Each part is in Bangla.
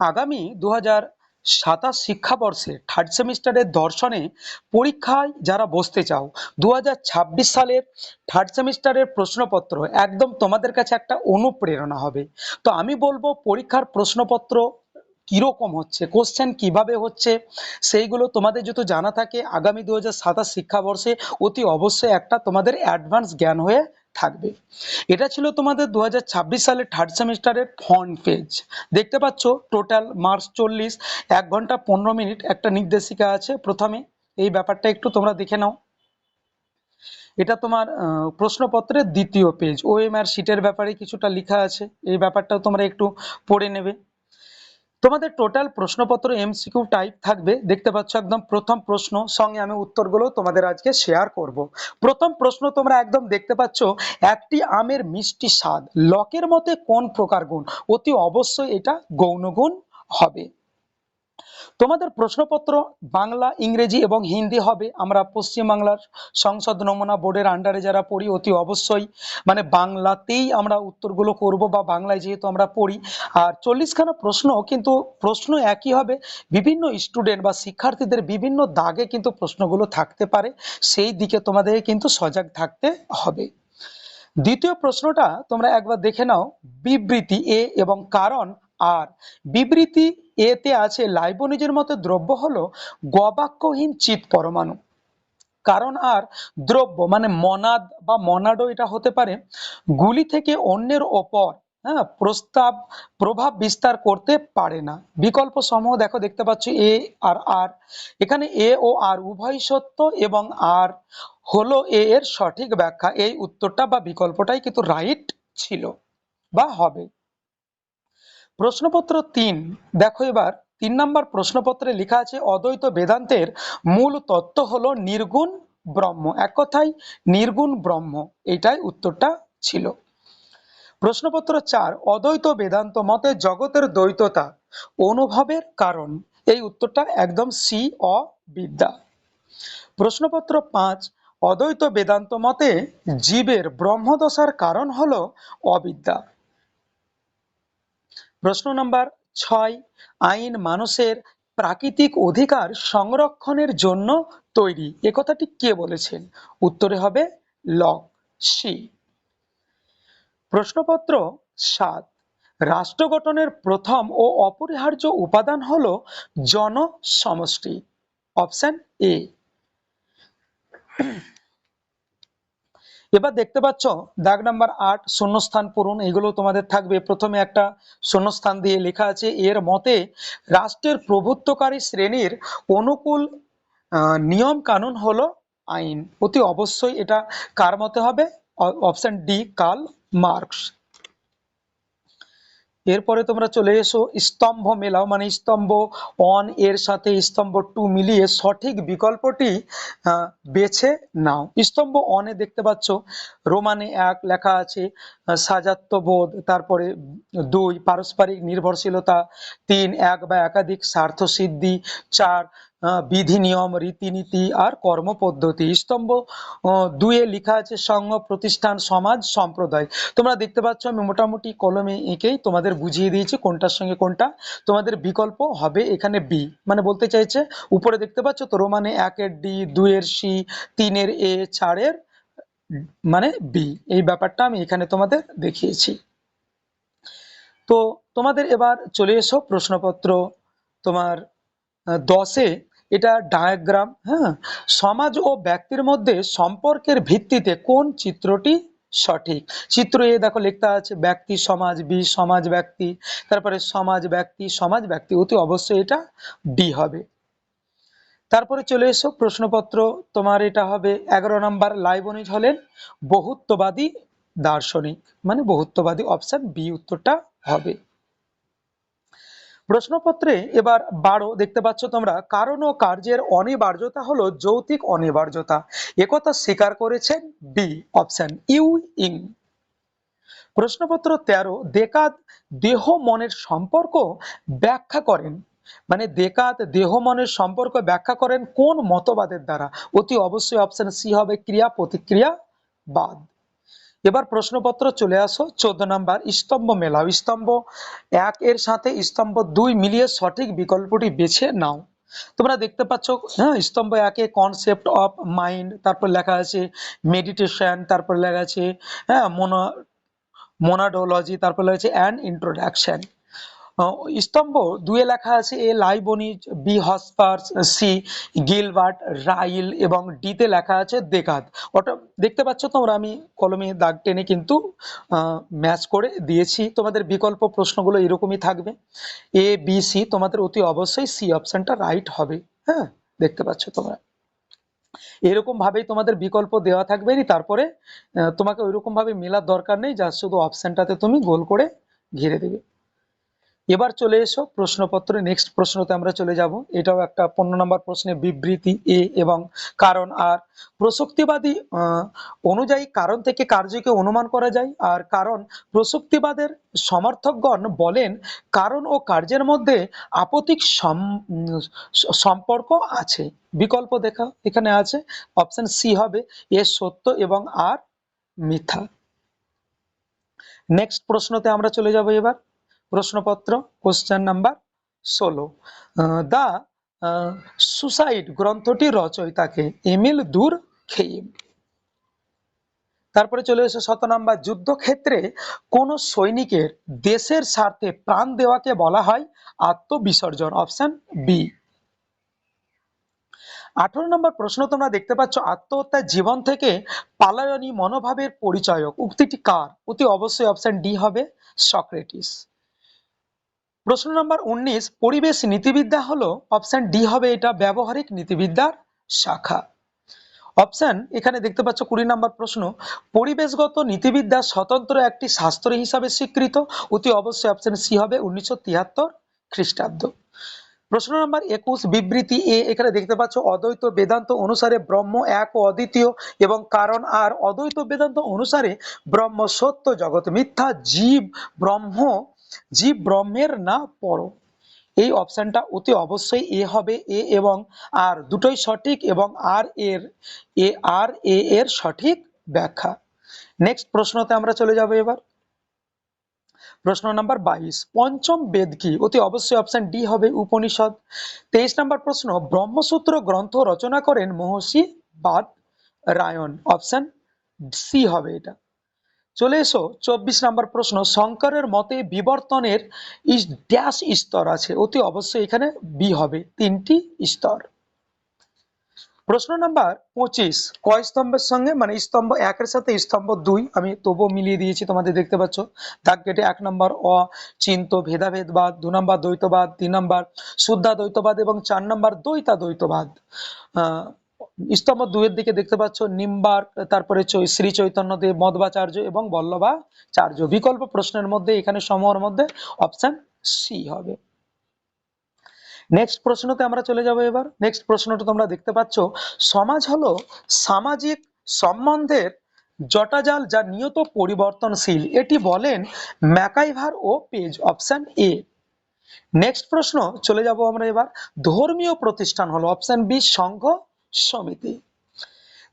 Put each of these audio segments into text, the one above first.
আগামী 2027 শিক্ষাবর্ষে থার্ড সেমিস্টারের দর্শনে পরীক্ষায় যারা বসতে চাও, 2026 সালের থার্ড সেমিস্টারের প্রশ্নপত্র একদম তোমাদের কাছে একটা অনুপ্রেরণা হবে। তো আমি বলবো পরীক্ষার প্রশ্নপত্র কিরকম হচ্ছে, কোশ্চেন কিভাবে হচ্ছে, সেইগুলো তোমাদের যদি জানা থাকে আগামী 2027 শিক্ষাবর্ষে অতি অবশ্যই একটা তোমাদের অ্যাডভান্স জ্ঞান হয়ে থাকবে। এটা ছিল তোমাদের 2026 সালের থার্ড সেমিস্টারের ফ্রন্ট পেজ। দেখতে পাচ্ছ টোটাল মার্কস 40, 1 ঘন্টা 15 মিনিট একটা নির্দেশিকা আছে প্রথমে। এই ব্যাপারটা একটু তোমরা দেখে নাও। এটা তোমার প্রশ্নপত্রের দ্বিতীয় পেজ, ওএমআর শিটের ব্যাপারে কিছুটা লেখা আছে, এই ব্যাপারটাও তোমরা একটু পড়ে নেবে। তোমাদের টোটাল প্রশ্নপত্র এমসিকিউ টাইপ থাকবে, দেখতে পাচ্ছ একদম প্রথম প্রশ্ন, সঙ্গে আমি উত্তরগুলো তোমাদের আজকে শেয়ার করব। প্রথম প্রশ্ন তোমরা একদম দেখতে পাচ্ছ, একটি আমের মিষ্টি স্বাদ লকের মতে কোন প্রকার গুণ? অতি অবশ্যই এটা গৌণ গুণ হবে। তোমাদের প্রশ্নপত্র বাংলা, ইংরেজি এবং হিন্দি হবে। আমরা পশ্চিমবাংলার সংসদ নমুনা বোর্ডের আন্ডারে যারা পড়ি অতি অবশ্যই মানে বাংলাতেই আমরা উত্তরগুলো করব, বা বাংলায় যেহেতু আমরা পড়ি। আর 40খানা প্রশ্ন, কিন্তু প্রশ্ন একই হবে, বিভিন্ন স্টুডেন্ট বা শিক্ষার্থীদের বিভিন্ন দাগে কিন্তু প্রশ্নগুলো থাকতে পারে, সেই দিকে তোমাদের কিন্তু সজাগ থাকতে হবে। দ্বিতীয় প্রশ্নটা তোমরা একবার দেখে নাও, বিবৃতি এ এবং কারণ আর। বিবৃতি এতে আছে লাইবনিজের মতে দ্রব্য হলো গবাক্যহীন চিৎ পরমাণু। কারণ আর দ্রব্য মানে মনাদ বা মনাডো এটা হতে পারে গুলি থেকে অন্যের ওপর প্রভাব বিস্তার করতে পারে না। বিকল্প সমূহ দেখো, দেখতে পাচ্ছ এ আর আর। এখানে এ ও আর উভয় সত্য এবং আর হলো এ এর সঠিক ব্যাখ্যা। এই উত্তরটা বা বিকল্পটাই কিন্তু রাইট ছিল বা হবে। প্রশ্নপত্র 3 দেখো, এবার 3 নম্বর প্রশ্নপত্রে লেখা আছে অদ্বৈত বেদান্তের মূল তত্ত্ব হলো নির্গুণ ব্রহ্ম। এক কথায় নির্গুণ ব্রহ্ম, এটাই উত্তরটা ছিল। প্রশ্নপত্র 4 অদ্বৈত বেদান্ত মতে জগতের দ্বৈততা অনুভবের কারণ। এই উত্তরটা একদম সি অবিদ্যা। প্রশ্নপত্র 5 অদ্বৈত বেদান্ত মতে জীবের ব্রহ্মদশার কারণ হলো অবিদ্যা। প্রশ্ন নাম্বার 6 আইন মানুষের প্রাকৃতিক অধিকার সংরক্ষণের জন্য তৈরি। এ কথাটি কে বলেছেন? উত্তরে হবে লক, সি। প্রশ্নপত্র 7 রাষ্ট্র গঠনের প্রথম ও অপরিহার্য উপাদান হলো জনসমষ্টি। Option A. এবার দেখতে পাচ্ছ দাগ নাম্বার 8 শূন্যস্থান পূরণ, এগুলো তোমাদের থাকবে। প্রথমে একটা শূন্যস্থান দিয়ে লেখা আছে এর মতে রাষ্ট্রের প্রভুত্বকারী শ্রেণীর অনুকূল নিয়ম কানুন হলো আইন। অতি অবশ্যই এটা কার মতে হবে? Option D, Karl Marx. এরপরে তোমরা চলে এসো স্তম্ভ মেলাও, মানে স্তম্ভ 1 এর সাথে স্তম্ভ 2 মিলিয়ে সঠিক বিকল্পটি বেছে নাও। স্তম্ভ 1 এ দেখতে পাচ্ছ রোমানে 1 লেখা আছে সাজাত্যবোধ, তারপরে 2 পারস্পরিক নির্ভরশীলতা, 3 এক বা একাধিক স্বার্থ সিদ্ধি, 4 বিধি নিয়ম রীতিনীতি আর কর্মপদ্ধতি। স্তম্ভ 2 এ লেখা আছে সংঘ প্রতিষ্ঠান সমাজ সম্প্রদায়। তোমরা দেখতে পাচ্ছ আমি মোটামুটি কলমে এঁকেই তোমাদের বুঝিয়ে দিয়েছি কোনটার সঙ্গে কোনটা। তোমাদের বিকল্প হবে এখানে বি, মানে বলতে চাইছে উপরে দেখতে পাচ্ছ তো রোমানে 1 এর ডি, 2 এর সি, 3 এর এ, 4 এর মানে বি। এই ব্যাপারটা আমি এখানে তোমাদের দেখিয়েছি। তো তোমাদের এবার চলে এসো প্রশ্নপত্র তোমার 10 এ। এটা ডায়াগ্রাম, হ্যাঁ, সমাজ ও ব্যক্তির মধ্যে সম্পর্কের ভিত্তিতে কোন চিত্রটি সঠিক? চিত্র এ দেখো লেখা আছে ব্যক্তি সমাজ, বি সমাজ ব্যক্তি, তারপরে সমাজ ব্যক্তি সমাজ ব্যক্তি, অতি অবশ্যই এটা ডি হবে। তারপরে চলে এসো প্রশ্নপত্র তোমার এটা হবে 11 নম্বর। লাইবনিজ হলেন বহুত্ববাদী দার্শনিক, মানে বহুত্ববাদী, অপশন বি উত্তরটা হবে। প্রশ্নপত্রে এবার 12 দেখতে পাচ্ছ তোমরা কারণ ও কার্যের অনিবার্যতা হলো যৌতিক অনিবার্যতা। একথা স্বীকার করেছেন বি, অপশন ইউ ইং। প্রশ্নপত্র 13 দেকাত দেহ মনের সম্পর্ক ব্যাখ্যা করেন, মানে দেকাত দেহ মনের সম্পর্ক ব্যাখ্যা করেন কোন মতবাদের দ্বারা? অতি অবশ্যই অপশন সি হবে ক্রিয়া প্রতিক্রিয়াবাদ। এবার প্রশ্নপত্র চলে আসো 14 নাম্বার, স্তম্ভ মেলাও। স্তম্ভ 1 এর সাথে স্তম্ভ 2 মিলিয়ে সঠিক বিকল্পটি বেছে নাও। তোমরা দেখতে পাচ্ছ, হ্যাঁ, স্তম্ভ 1 এ কনসেপ্ট অফ মাইন্ড, তারপর লেখা আছে মেডিটেশন, তারপর লেখা আছে হ্যাঁ মোনাডোলজি, তারপর লেখা আছে অ্যান ইন্ট্রোডাকশন। স্তম্ভ 2 এ লেখা আছে এ লাইবনিজ, B Hospers, C Gilbert, Ryle এবং ডি তে লেখা আছে দেকার্ত। ওটা দেখতে পাচ্ছ তোমরা, আমি কলমে দাগ টেনে কিন্তু ম্যাচ করে দিয়েছি। তোমাদের বিকল্প প্রশ্নগুলো এরকমই থাকবে, এ বি সি, তোমাদের অতি অবশ্যই সি অপশনটা রাইট হবে। হ্যাঁ, দেখতে পাচ্ছ তোমরা, এরকম ভাবেই তোমাদের বিকল্প দেওয়া থাকবে। তারপরে তোমাকে ওইরকম ভাবে মেলার দরকার নেই, যা শুধু অপশনটাতে তুমি গোল করে ঘিরে দেবে। এবার চলে এসো প্রশ্নপত্রে, নেক্সট প্রশ্নতে আমরা চলে যাব। এটাও একটা 15 নম্বর প্রশ্নে বিবৃতি এ এবং কারণ আর। প্রসক্তিবাদী অনুযায়ী কারণ থেকে কার্যকে অনুমান করা যায়, আর কারণ প্রসক্তিবাদের সমর্থকগণ বলেন কারণ ও কার্যের মধ্যে আপতিক সম্পর্ক আছে। বিকল্প দেখা এখানে আছে, অপশন সি হবে এ সত্য এবং আর মিথ্যা। নেক্সট প্রশ্নতে আমরা চলে যাব এবার। প্রশ্নপত্র কোশ্চেন নাম্বার 16, দা সুসাইড গ্রন্থটির রচয়িতাকে এমিল দুরখেইম। তারপরে চলে এসে 17 নাম্বার, যুদ্ধক্ষেত্রে কোন সৈনিকের দেশের স্বার্থে প্রাণ দেওয়াকে বলা হয় আত্মবিসর্জন, অপশন বি। 18 নম্বর প্রশ্ন তোমরা দেখতে পাচ্ছ, আত্মহত্যা জীবন থেকে পালায়নী মনোভাবের পরিচয়ক উক্তিটি কার? অতি অবশ্যই অপশন ডি হবে সক্রেটিস। প্রশ্ন নম্বর 19, পরিবেশ নীতিবিদ্যা হলো, অপশন ডি হবে এটা ব্যবহারিক নীতিবিদ্যার শাখা। অপশন এখানে দেখতে পাচ্ছ 20 নম্বর প্রশ্ন, পরিবেশগত নীতিবিদ্যা স্বতন্ত্র একটি শাস্ত্র হিসাবে স্বীকৃত, অতি অবশ্যই অপশন সি হবে 1973 খ্রিস্টাব্দ। প্রশ্ন নম্বর 21, বিবৃতি এ, এখানে দেখতে পাচ্ছ অদ্বৈত বেদান্ত অনুসারে ব্রহ্ম এক ও অদ্বিতীয় এবং কারণ আর। অদ্বৈত বেদান্ত অনুসারে ব্রহ্ম সত্য, জগৎ মিথ্যা, জীব ব্রহ্মের না পর। এই অপশনটা অতি অবশ্যই এ হবে, এ এবং আর দুটোই সঠিক এবং আর এ এর সঠিক ব্যাখ্যা। নেক্সট প্রশ্নতে আমরা চলে যাব এবার। প্রশ্ন নাম্বার 22, পঞ্চম বেদ কি? অতি অবশ্যই অপশন ডি হবে উপনিষদ। 23 নম্বর প্রশ্ন, ব্রহ্মসূত্র গ্রন্থ রচনা করেন মহর্ষি বাদরায়ণ, অপশন সি হবে এটা। চলে এসো 24 নম্বর প্রশ্ন, শঙ্করের মতে বিবর্তনের ড্যাশ স্তর আছে? অতি অবশ্যই এখানে বি হবে, 3টি স্তর। প্রশ্ন নাম্বার 25, কয় স্তম্ভের সঙ্গে, মানে স্তম্ভ 1 এর সাথে স্তম্ভ 2 আমি তবুও মিলিয়ে দিয়েছি, তোমাদের দেখতে পাচ্ছ দাগ কেটে। 1 নম্বর অচিন্ত ভেদাভেদবাদ, 2 নম্বর দ্বৈতবাদ, 3 নম্বর শুদ্ধাদ্বৈতবাদ এবং 4 নম্বর দ্বৈতাদ্বৈতবাদ। স্তম্ভ 2 এর দিকে দেখতে পাচ্ছ নিম্বার্ক, তারপরে শ্রী চৈতন্যদেব, মধ্বাচার্য এবং বল্লভাচার্য। বিকল্প প্রশ্নের মধ্যে এখানে সমূহের মধ্যে অপশন সি হবে। নেক্সট প্রশ্নতে আমরা চলে যাব এবার। নেক্সট প্রশ্নটা তোমরা দেখতে পাচ্ছ, সমাজ হলো সামাজিক সম্বন্ধের জটাজাল যা নিয়ত পরিবর্তনশীল, এটি বলেন ম্যাকাইভার ও পেজ, অপশন এ। নেক্সট প্রশ্ন চলে যাব আমরা এবার, ধর্মীয় প্রতিষ্ঠান হলো, অপশন বি সংঘ সমিতি।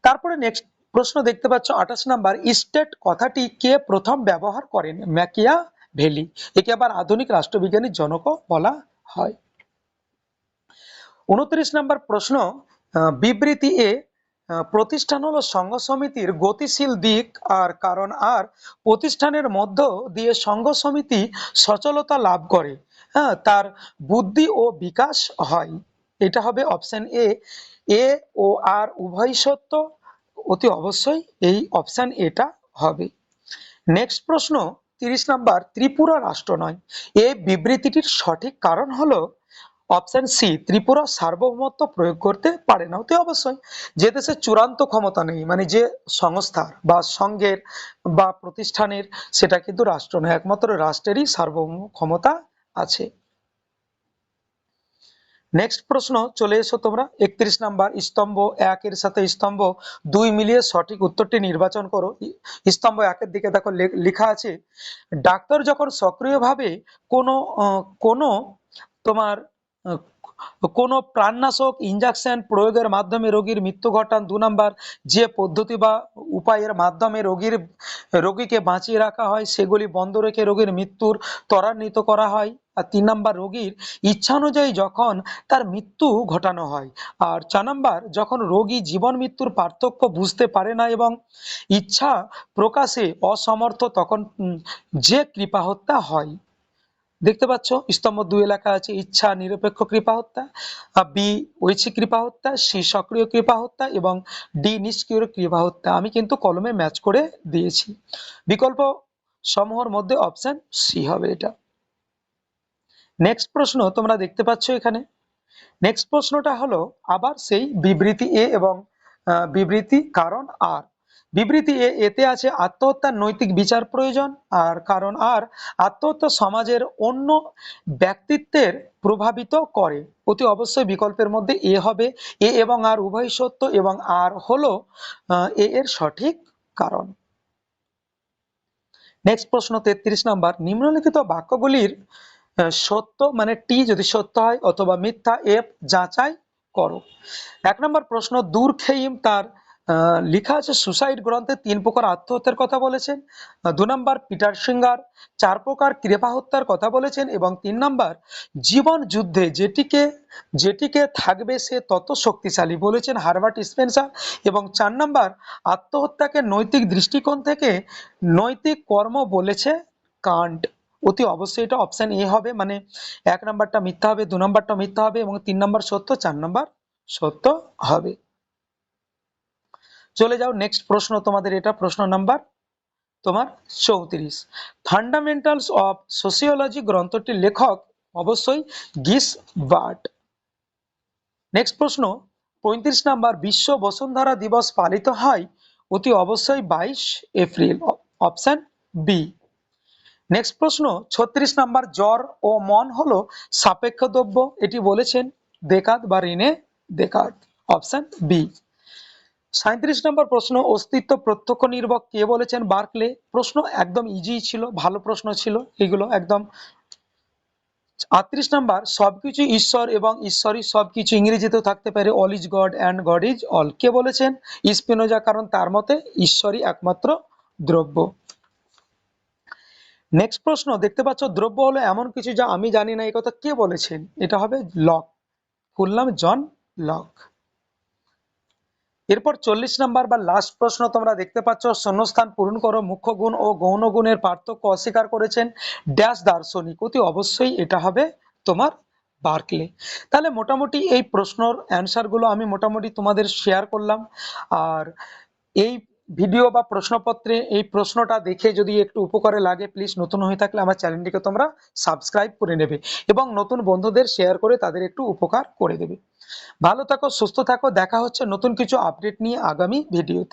তারপরে নেক্সট প্রশ্ন দেখতে পাচ্ছ 28 নাম্বার, স্টেট কথাটি কে প্রথম ব্যবহার করেন? ম্যাকিয়াভেলি। একে আবার আধুনিক রাষ্ট্রবিজ্ঞানীর জনক বলা হয়। 29 নম্বর প্রশ্ন, বিবৃতি এ, প্রতিষ্ঠান হলো সংঘ সমিতির গতিশীল দিক আর কারণ আর। প্রতিষ্ঠানের মধ্য দিয়ে সংঘ সমিতি সচলতা লাভ করে, হ্যাঁ, তার বুদ্ধি ও বিকাশ হয়। এটা হবে অপশন এ। এ ও আর উভয় সত্য, অতি অবশ্যই এই অপশন এটা হবে। নেক্সট প্রশ্ন 30 নাম্বার, ত্রিপুরা রাষ্ট্র নয়, এই বিবৃতিটির সঠিক কারণ হলো অপশন সি, ত্রিপুরা সার্বভৌমত্ব প্রয়োগ করতে পারে না। অতি অবশ্যই যে দেশের চূড়ান্ত ক্ষমতা নেই, মানে যে সংস্থার বা সংঘের বা প্রতিষ্ঠানের, সেটা কিন্তু রাষ্ট্র নয়, একমাত্র রাষ্ট্রেরই সার্বভৌম ক্ষমতা আছে। নেক্সট প্রশ্ন চলে এসো তোমরা 31 নাম্বার, স্তম্ভ 1 এর সাথে স্তম্ভ 2 মিলিয়ে সঠিক উত্তরটি নির্বাচন করো। স্তম্ভ 1 এর দিকে দেখো লেখা আছে, ডাক্তার যখন সক্রিয়ভাবে কোনো তোমার আহ, কোনো প্রাণনাশক ইনজেকশন প্রয়োগের মাধ্যমে রোগীর মৃত্যু ঘটান। 2 নাম্বার, যে পদ্ধতি বা উপায়ের মাধ্যমে রোগীকে বাঁচিয়ে রাখা হয় সেগুলি বন্ধ রেখে রোগীর মৃত্যুর ত্বরান্বিত করা হয়। আর 3 নাম্বার, রোগীর ইচ্ছা অনুযায়ী যখন তার মৃত্যু ঘটানো হয়। আর 4 নাম্বার, যখন রোগী জীবন মৃত্যুর পার্থক্য বুঝতে পারে না এবং ইচ্ছা প্রকাশে অসমর্থ তখন যে কৃপা হত্যা হয়। দেখতে পাচ্ছ স্তম্ভ 2 লেখা আছে ইচ্ছা নিরপেক্ষ কৃপা হত্যা, বি ঐচ্ছিক কৃপা হত্যা, সি সক্রিয় কৃপা হত্যা এবং ডি নিষ্ক্রিয় কৃপা হত্যা। আমি কিন্তু কলমে ম্যাচ করে দিয়েছি। বিকল্প সমূহের মধ্যে অপশন সি হবে এটা। নেক্সট প্রশ্ন তোমরা দেখতে পাচ্ছ এখানে। নেক্সট প্রশ্নটা হলো আবার সেই বিবৃতি এ এবং বিবৃতি কারণ আর। বিবৃতি এতে আছে আত্মহত্যার নৈতিক বিচার প্রয়োজন, আর কারণ আর আত্মহত্যা সমাজের অন্য ব্যক্তিত্বের প্রভাবিত করে। অতি অবশ্যই বিকল্পের মধ্যে এ হবে। এ এবং আর উভয় সত্য এবং আর হলো এ এর সঠিক কারণ। নেক্সট প্রশ্ন 33 নাম্বার, নিম্নলিখিত বাক্যগুলির সত্য মানে টি যদি সত্য হয় অথবা মিথ্যা এফ যাচাই করো। 1 নম্বর প্রশ্ন, দুরখেইম তার লেখা আছে সুসাইড গ্রন্থে 3 প্রকার আত্মহত্যার কথা বলেছেন। 2 নম্বর, পিটার সিঙ্গার 4 প্রকার কৃপা হত্যার কথা বলেছেন এবং 3 নম্বর, জীবন যুদ্ধে যেটিকে থাকবে সে তত শক্তিশালী বলেছেন হারবার্ট স্পেন্সার এবং 4 নম্বর, আত্মহত্যাকে নৈতিক দৃষ্টিকোণ থেকে নৈতিক কর্ম বলেছে কান্ট। অতি অবশ্যই এটা অপশন এ হবে, মানে 1 নাম্বারটা মিথ্যা হবে, 2 নাম্বারটা মিথ্যা হবে এবং 3 নাম্বার সত্য, 4 নাম্বার সত্য হবে। চলে যাও নেক্সট প্রশ্ন তোমাদের, এটা প্রশ্ন নাম্বার তোমার 34। ফান্ডামেন্টালস অফ সোসিওলজি গ্রন্থটির লেখক অবশ্যই গিসবার্ট। নেক্সট প্রশ্ন 35 নাম্বার, বিশ্ব বসুন্ধরা দিবস পালিত হয় অতি অবশ্যই 22 এপ্রিল, অপশন বি। নেক্সট প্রশ্ন 36 নাম্বার, জ্বর ও মন হলো সাপেক্ষ দ্রব্য, এটি বলেছেন দেকার্ত বা রিনে দেকার্ত, অপশন বি। 37 নম্বর প্রশ্ন, অস্তিত্ব প্রত্যক্ষ নির্ভর কে বলেছেন? বার্কলে। প্রশ্ন একদম ইজি ছিল, ভালো প্রশ্ন ছিল এগুলো একদম। 38 নাম্বার, সবকিছু ঈশ্বর এবং ঈশ্বরই সবকিছু ইংরেজিতেও থাকতে পারে all is God and God is all, কে বলেছেন? স্পিনোজা, কারণ তার মতে ঈশ্বরই একমাত্র দ্রব্য। নেক্সট প্রশ্ন দেখতে পাচ্ছ, দ্রব্য হলো এমন কিছু যা আমি জানি না, এই কথা কে বলেছেন? এটা হবে লক, ফুল নাম জন লক। এরপর 40 নাম্বার বা লাস্ট প্রশ্ন তোমরা দেখতে পাচ্ছ, শূন্যস্থান পূরণ করো, মুখ্য গুণ ও গৌণ গুণের পার্থক্য অস্বীকার করেছেন ড্যাশ দার্শনিক, অতি অবশ্যই এটা হবে তোমার বার্কলে। তাহলে মোটামুটি এই প্রশ্নর অ্যান্সার গুলো আমি মোটামুটি তোমাদের শেয়ার করলাম। আর এই ভিডিও বা প্রশ্নপত্রে এই প্রশ্নটা দেখে যদি একটু উপকারে লাগে, প্লিজ নতুন হয়ে থাকলে আমার চ্যানেলটিকে তোমরা সাবস্ক্রাইব করে নেবে এবং নতুন বন্ধুদের শেয়ার করে তাদের একটু উপকার করে দেবে। ভালো থাকো, সুস্থ থাকো, দেখা হচ্ছে নতুন কিছু আপডেট নিয়ে আগামী ভিডিওতে।